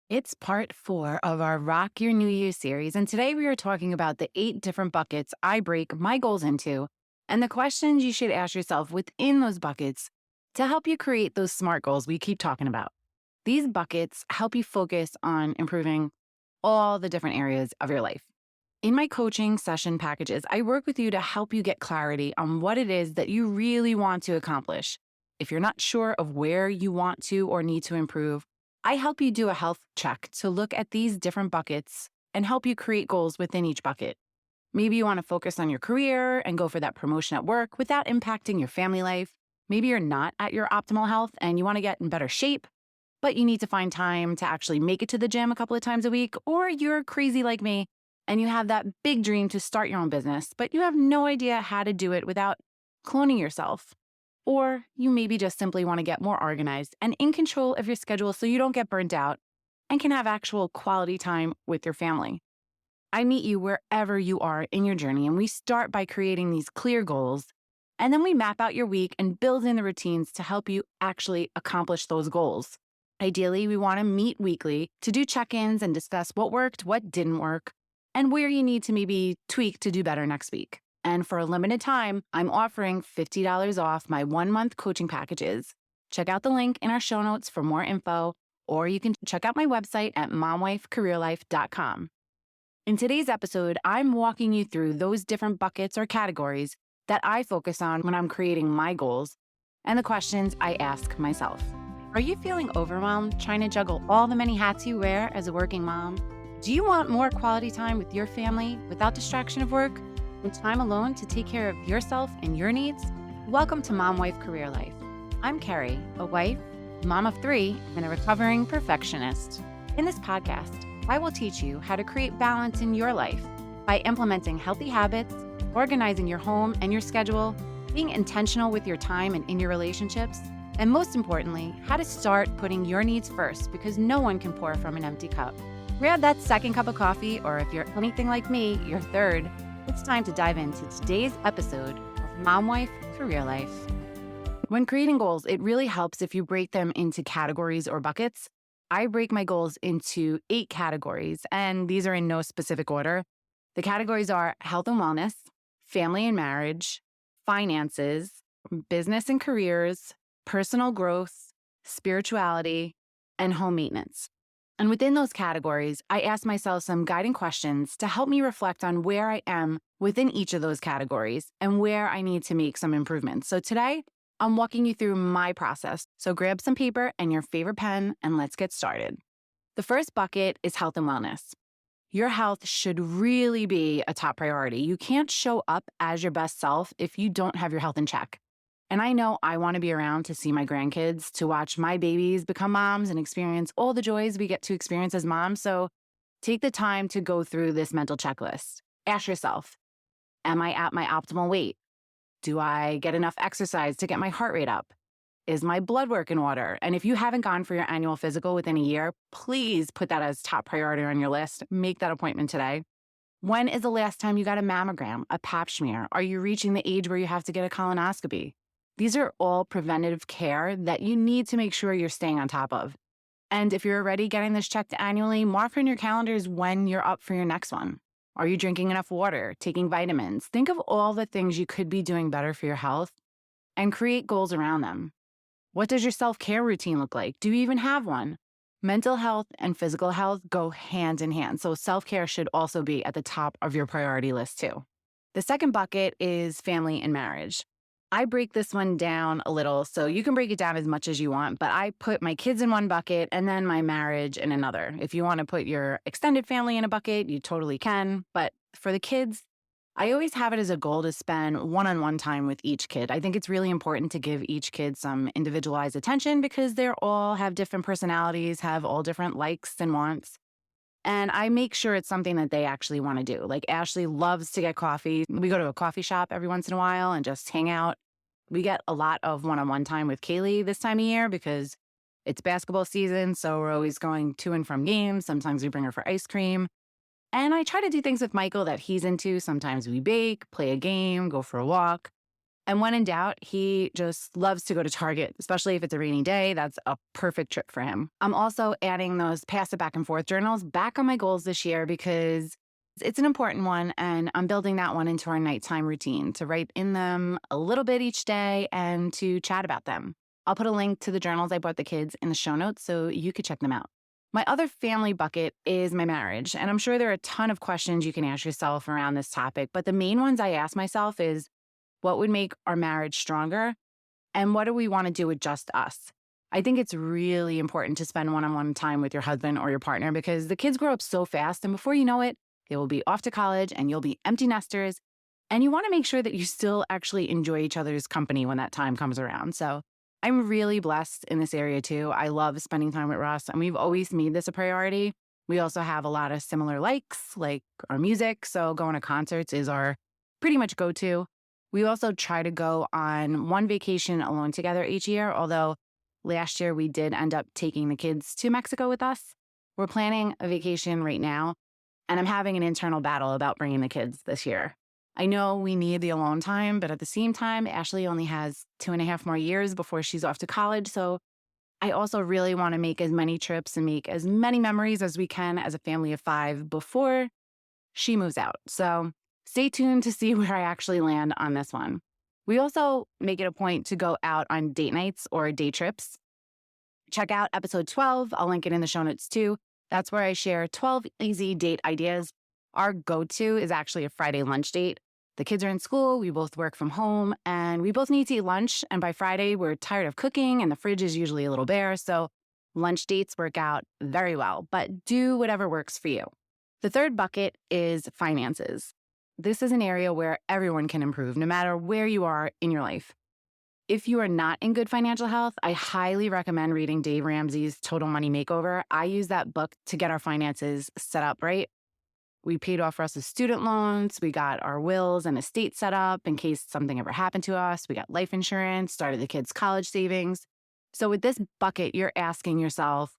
It's part 4 of our Rock Your New Year series. And today we are talking about the 8 different buckets I break my goals into and the questions you should ask yourself within those buckets to help you create those SMART goals we keep talking about. These buckets help you focus on improving all the different areas of your life. In my coaching session packages, I work with you to help you get clarity on what it is that you really want to accomplish. If you're not sure of where you want to or need to improve, I help you do a health check to look at these different buckets and help you create goals within each bucket. Maybe you want to focus on your career and go for that promotion at work without impacting your family life. Maybe you're not at your optimal health and you want to get in better shape, but you need to find time to actually make it to the gym a couple of times a week, or you're crazy like me and you have that big dream to start your own business, but you have no idea how to do it without cloning yourself. Or you maybe just simply want to get more organized and in control of your schedule so you don't get burnt out and can have actual quality time with your family. I meet you wherever you are in your journey, and we start by creating these clear goals. And then we map out your week and build in the routines to help you actually accomplish those goals. Ideally, we want to meet weekly to do check ins and discuss what worked, what didn't work, and where you need to maybe tweak to do better next week. And for a limited time, I'm offering $50 off my 1 month coaching packages. Check out the link in our show notes for more info, or you can check out my website at momwifecareerlife.com. In today's episode, I'm walking you through those different buckets or categories that I focus on when I'm creating my goals and the questions I ask myself. Are you feeling overwhelmed trying to juggle all the many hats you wear as a working mom? Do you want more quality time with your family without distraction of work and time alone to take care of yourself and your needs? Welcome to Mom Wife Career Life. I'm Kerri, a wife, mom of 3, and a recovering perfectionist. In this podcast, I will teach you how to create balance in your life by implementing healthy habits, organizing your home and your schedule, being intentional with your time and in your relationships, and most importantly, how to start putting your needs first, because no one can pour from an empty cup. Grab that second cup of coffee, or if you're anything like me, your third. It's time to dive into today's episode of Mom Wife Career Life. When creating goals, it really helps if you break them into categories or buckets. I break my goals into 8 categories, and these are in no specific order. The categories are health and wellness, family and marriage, finances, business and careers, personal growth, spirituality, and home maintenance. And within those categories, I ask myself some guiding questions to help me reflect on where I am within each of those categories and where I need to make some improvements. So today, I'm walking you through my process. So grab some paper and your favorite pen, and let's get started. The first bucket is health and wellness. Your health should really be a top priority. You can't show up as your best self if you don't have your health in check. And I know I want to be around to see my grandkids, to watch my babies become moms and experience all the joys we get to experience as moms. So take the time to go through this mental checklist. Ask yourself, am I at my optimal weight? Do I get enough exercise to get my heart rate up? Is my blood work in order? And if you haven't gone for your annual physical within a year, please put that as top priority on your list. Make that appointment today. When is the last time you got a mammogram, a pap smear? Are you reaching the age where you have to get a colonoscopy? These are all preventative care that you need to make sure you're staying on top of. And if you're already getting this checked annually, mark on your calendars when you're up for your next one. Are you drinking enough water, taking vitamins? Think of all the things you could be doing better for your health and create goals around them. What does your self-care routine look like? Do you even have one? Mental health and physical health go hand in hand, so self-care should also be at the top of your priority list too. The second bucket is family and marriage. I break this one down a little, so you can break it down as much as you want, but I put my kids in one bucket and then my marriage in another. If you want to put your extended family in a bucket, you totally can. But for the kids, I always have it as a goal to spend one-on-one time with each kid. I think it's really important to give each kid some individualized attention because they all have different personalities, have all different likes and wants. And I make sure it's something that they actually want to do. Like Ashley loves to get coffee. We go to a coffee shop every once in a while and just hang out. We get a lot of one-on-one time with Kaylee this time of year because it's basketball season. So we're always going to and from games. Sometimes we bring her for ice cream. And I try to do things with Michael that he's into. Sometimes we bake, play a game, go for a walk. And when in doubt, he just loves to go to Target, especially if it's a rainy day. That's a perfect trip for him. I'm also adding those pass it back and forth journals back on my goals this year because it's an important one. And I'm building that one into our nighttime routine to write in them a little bit each day and to chat about them. I'll put a link to the journals I bought the kids in the show notes so you could check them out. My other family bucket is my marriage. And I'm sure there are a ton of questions you can ask yourself around this topic. But the main ones I ask myself is, what would make our marriage stronger? And what do we want to do with just us? I think it's really important to spend one-on-one time with your husband or your partner because the kids grow up so fast. And before you know it, they will be off to college and you'll be empty nesters. And you want to make sure that you still actually enjoy each other's company when that time comes around. So I'm really blessed in this area too. I love spending time with Russ, and we've always made this a priority. We also have a lot of similar likes, like our music. So going to concerts is our pretty much go-to. We also try to go on one vacation alone together each year, although last year we did end up taking the kids to Mexico with us. We're planning a vacation right now, and I'm having an internal battle about bringing the kids this year. I know we need the alone time, but at the same time, Ashley only has 2.5 more years before she's off to college, so I also really want to make as many trips and make as many memories as we can as a family of 5 before she moves out. So stay tuned to see where I actually land on this one. We also make it a point to go out on date nights or day trips. Check out episode 12. I'll link it in the show notes too. That's where I share 12 easy date ideas. Our go-to is actually a Friday lunch date. The kids are in school, we both work from home, and we both need to eat lunch. And by Friday, we're tired of cooking and the fridge is usually a little bare. So lunch dates work out very well, but do whatever works for you. The third bucket is finances. This is an area where everyone can improve, no matter where you are in your life. If you are not in good financial health, I highly recommend reading Dave Ramsey's Total Money Makeover. I use that book to get our finances set up right. We paid off Russ's student loans. We got our wills and estate set up in case something ever happened to us. We got life insurance, started the kids' college savings. So with this bucket, you're asking yourself,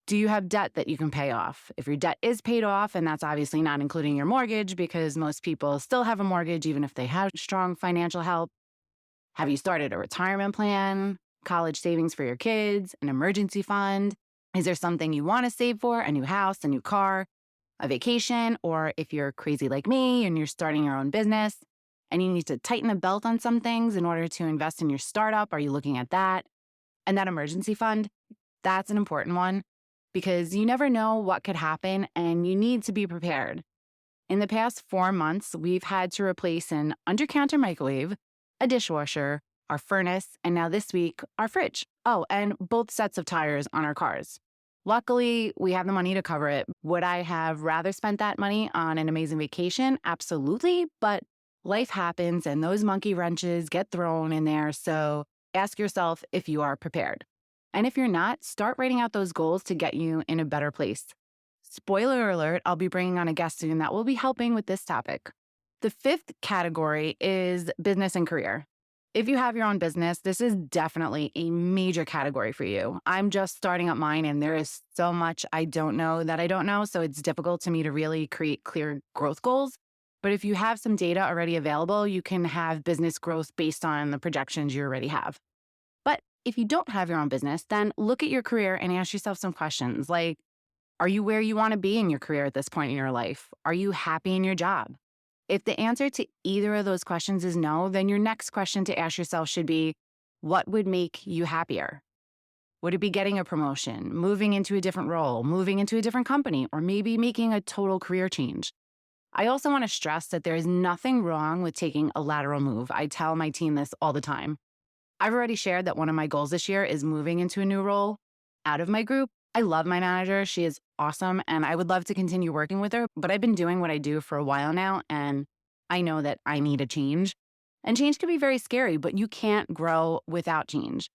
do you have debt that you can pay off? If your debt is paid off, and that's obviously not including your mortgage because most people still have a mortgage even if they have strong financial help. Have you started a retirement plan, college savings for your kids, an emergency fund? Is there something you want to save for, a new house, a new car, a vacation? Or if you're crazy like me and you're starting your own business and you need to tighten the belt on some things in order to invest in your startup, are you looking at that? And that emergency fund, that's an important one because you never know what could happen and you need to be prepared. In the past 4 months, we've had to replace an under-counter microwave, a dishwasher, our furnace, and now this week, our fridge. Oh, and both sets of tires on our cars. Luckily, we have the money to cover it. Would I have rather spent that money on an amazing vacation? Absolutely. But life happens and those monkey wrenches get thrown in there. So ask yourself if you are prepared. And if you're not, start writing out those goals to get you in a better place. Spoiler alert, I'll be bringing on a guest soon that will be helping with this topic. The fifth category is business and career. If you have your own business, this is definitely a major category for you. I'm just starting up mine and there is so much I don't know that I don't know, so it's difficult to me to really create clear growth goals. But if you have some data already available, you can have business growth based on the projections you already have. But if you don't have your own business, then look at your career and ask yourself some questions like, are you where you want to be in your career at this point in your life? Are you happy in your job? If the answer to either of those questions is no, then your next question to ask yourself should be, what would make you happier? Would it be getting a promotion, moving into a different role, moving into a different company, or maybe making a total career change? I also want to stress that there is nothing wrong with taking a lateral move. I tell my team this all the time. I've already shared that one of my goals this year is moving into a new role out of my group. I love my manager. She is awesome, and I would love to continue working with her, but I've been doing what I do for a while now, and I know that I need a change. And change can be very scary, but you can't grow without change.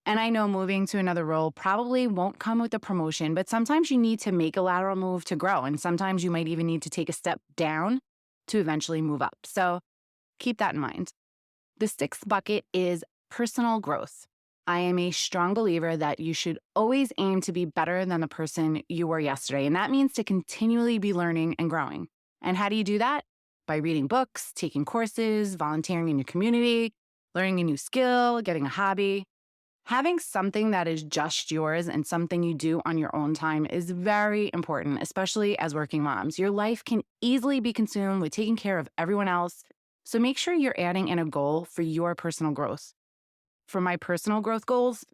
And I know moving to another role probably won't come with a promotion, but sometimes you need to make a lateral move to grow, and sometimes you might even need to take a step down to eventually move up. So keep that in mind. The sixth bucket is personal growth. I am a strong believer that you should always aim to be better than the person you were yesterday. And that means to continually be learning and growing. And how do you do that? By reading books, taking courses, volunteering in your community, learning a new skill, getting a hobby. Having something that is just yours and something you do on your own time is very important, especially as working moms. Your life can easily be consumed with taking care of everyone else, so make sure you're adding in a goal for your personal growth. For my personal growth goals,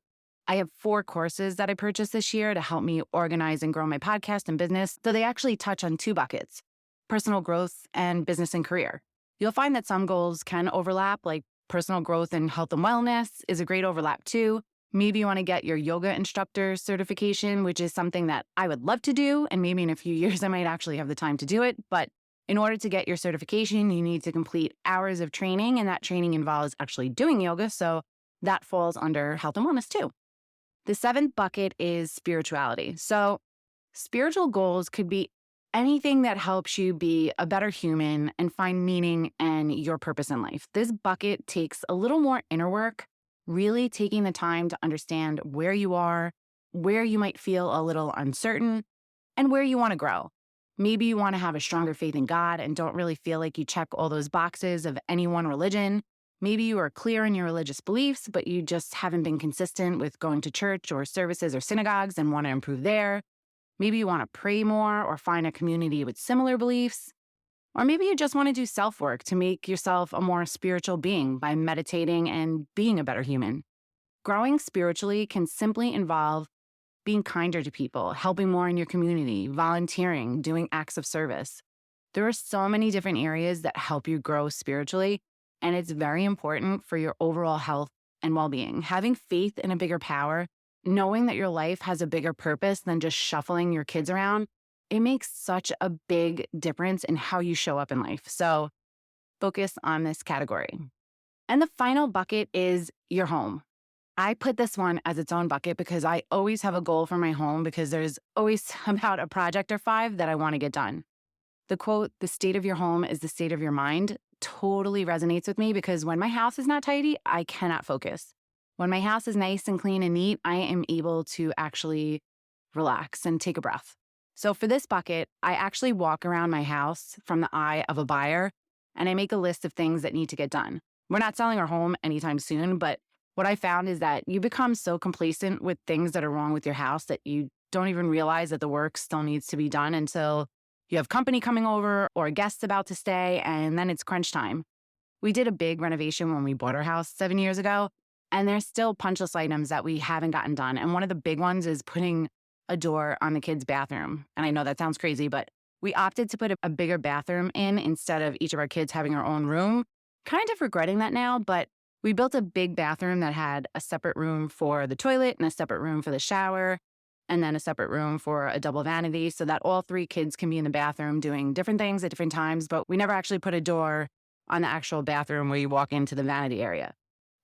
I have 4 courses that I purchased this year to help me organize and grow my podcast and business. So they actually touch on 2 buckets, personal growth and business and career. You'll find that some goals can overlap, like personal growth and health and wellness is a great overlap too. Maybe you want to get your yoga instructor certification, which is something that I would love to do. And maybe in a few years, I might actually have the time to do it. But in order to get your certification, you need to complete hours of training, and that training involves actually doing yoga. So that falls under health and wellness too. The 7th bucket is spirituality. So spiritual goals could be anything that helps you be a better human and find meaning and your purpose in life. This bucket takes a little more inner work, really taking the time to understand where you are, where you might feel a little uncertain, and where you want to grow. Maybe you want to have a stronger faith in God and don't really feel like you check all those boxes of any one religion. Maybe you are clear in your religious beliefs, but you just haven't been consistent with going to church or services or synagogues and want to improve there. Maybe you want to pray more or find a community with similar beliefs. Or maybe you just want to do self-work to make yourself a more spiritual being by meditating and being a better human. Growing spiritually can simply involve being kinder to people, helping more in your community, volunteering, doing acts of service. There are so many different areas that help you grow spiritually, and it's very important for your overall health and well-being. Having faith in a bigger power, knowing that your life has a bigger purpose than just shuffling your kids around, it makes such a big difference in how you show up in life. So focus on this category. And the final bucket is your home. I put this one as its own bucket because I always have a goal for my home because there's always about a project or 5 that I want to get done. The quote, "The state of your home is the state of your mind," totally resonates with me because when my house is not tidy, I cannot focus. When my house is nice and clean and neat, I am able to actually relax and take a breath. So for this bucket, I actually walk around my house from the eye of a buyer and I make a list of things that need to get done. We're not selling our home anytime soon, but what I found is that you become so complacent with things that are wrong with your house that you don't even realize that the work still needs to be done until you have company coming over or guests about to stay, and then it's crunch time. We did a big renovation when we bought our house 7 years ago, and there's still punch list items that we haven't gotten done. And one of the big ones is putting a door on the kids' bathroom. And I know that sounds crazy, but we opted to put a bigger bathroom in instead of each of our kids having our own room. Kind of regretting that now, but we built a big bathroom that had a separate room for the toilet and a separate room for the shower, and then a separate room for a double vanity so that all 3 kids can be in the bathroom doing different things at different times, but we never actually put a door on the actual bathroom where you walk into the vanity area.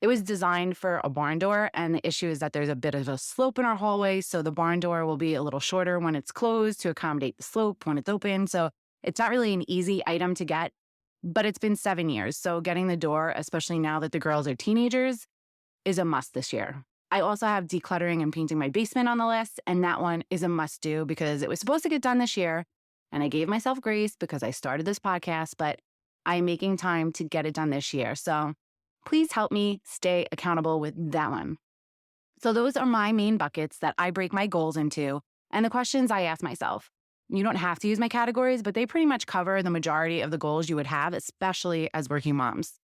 It was designed for a barn door, and the issue is that there's a bit of a slope in our hallway, so the barn door will be a little shorter when it's closed to accommodate the slope when it's open, so it's not really an easy item to get, but it's been 7 years, so getting the door, especially now that the girls are teenagers, is a must this year. I also have decluttering and painting my basement on the list, and that one is a must-do because it was supposed to get done this year, and I gave myself grace because I started this podcast, but I'm making time to get it done this year. So please help me stay accountable with that one. So those are my main buckets that I break my goals into, and the questions I ask myself. You don't have to use my categories, but they pretty much cover the majority of the goals you would have, especially as working moms.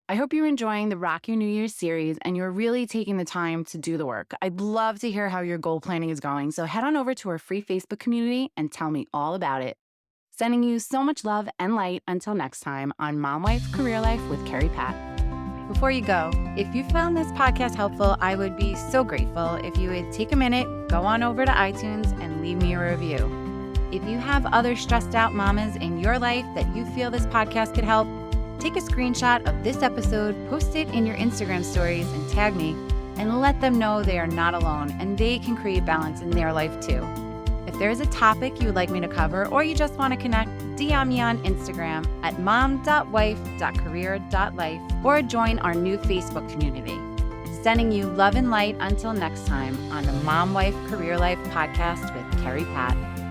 I hope you're enjoying the Rock Your New Year's series and you're really taking the time to do the work. I'd love to hear how your goal planning is going, so head on over to our free Facebook community and tell me all about it. Sending you so much love and light until next time on Mom Wife Career Life with Kerri Pat. Before you go, if you found this podcast helpful, I would be so grateful if you would take a minute, go on over to iTunes and leave me a review. If you have other stressed out mamas in your life that you feel this podcast could help, take a screenshot of this episode, post it in your Instagram stories, and tag me, and let them know they are not alone and they can create balance in their life too. If there is a topic you would like me to cover or you just want to connect, DM me on Instagram at mom.wife.career.life or join our new Facebook community. Sending you love and light until next time on the Mom Wife Career Life podcast with Kerri Pat.